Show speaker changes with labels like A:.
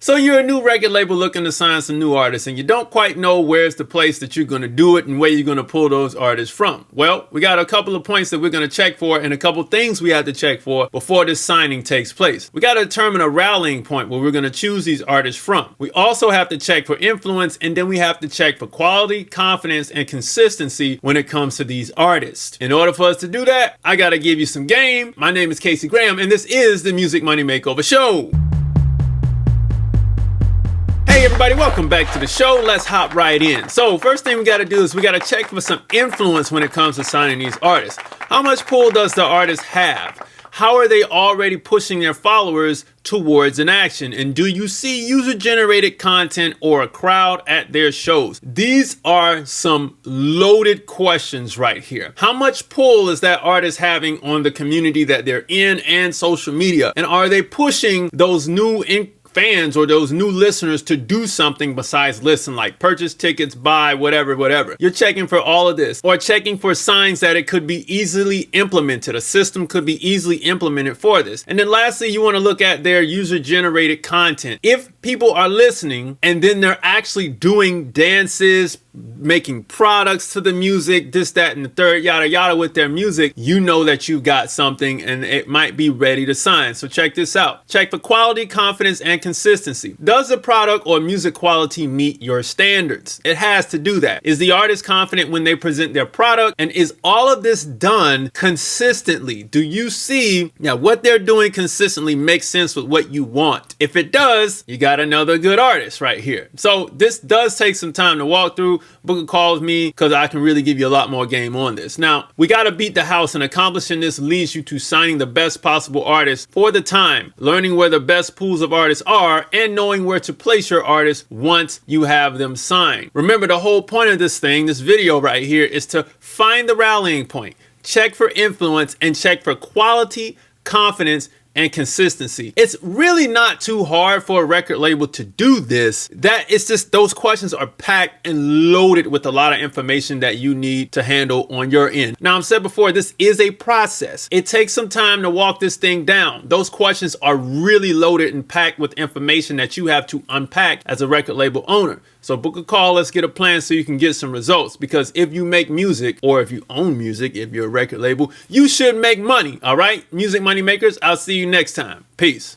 A: So you're a new record label looking to sign some new artists and you don't quite know where's the place that you're going to do it and where you're going to pull those artists from. Well, we got a couple of points that we're going to check for and a couple things we have to check for before this signing takes place. We got to determine a rallying point where we're going to choose these artists from. We also have to check for influence, and then we have to check for quality, confidence, and consistency when it comes to these artists. In order for us to do that, I got to give you some game. My name is Casey Graham and this is the Music Money Makeover Show. Hey everybody, welcome back to the show. Let's hop right in. So first thing we got to do is we got to check for some influence when it comes to signing these artists. How much pull does the artist have? How are they already pushing their followers towards an action? And do you see user-generated content or a crowd at their shows? These are some loaded questions right here. How much pull is that artist having on the community that they're in and social media? And are they pushing those new fans or those new listeners to do something besides listen, like purchase tickets, buy, whatever. You're checking for all of this, or checking for signs that it could be easily implemented. A system could be easily implemented for this. And then lastly, you want to look at their user-generated content. If people are listening and then they're actually doing dances, making products to the music, this, that, and the third, yada, yada with their music, you know that you've got something and it might be ready to sign. So check this out. Check for quality, confidence, and consistency. Does the product or music quality meet your standards? It has to do that. Is the artist confident when they present their product? And is all of this done consistently? Do you see what they're doing consistently makes sense with what you want? If it does, you got another good artist right here. So this does take some time to walk through. Book a call with me because I can really give you a lot more game on this. Now, we got to beat the house, and accomplishing this leads you to signing the best possible artists for the time, learning where the best pools of artists are, and knowing where to place your artists once you have them signed. Remember, the whole point of this video right here, is to find the rallying point, check for influence, and check for quality, confidence, and consistency. It's really not too hard for a record label to do this. It's just those questions are packed and loaded with a lot of information that you need to handle on your end. Now, I've said before, this is a process. It takes some time to walk this thing down. Those questions are really loaded and packed with information that you have to unpack as a record label owner. So book a call, let's get a plan so you can get some results. Because if you make music, or if you own music, if you're a record label, you should make money, all right? Music money makers, I'll see you next time. Peace.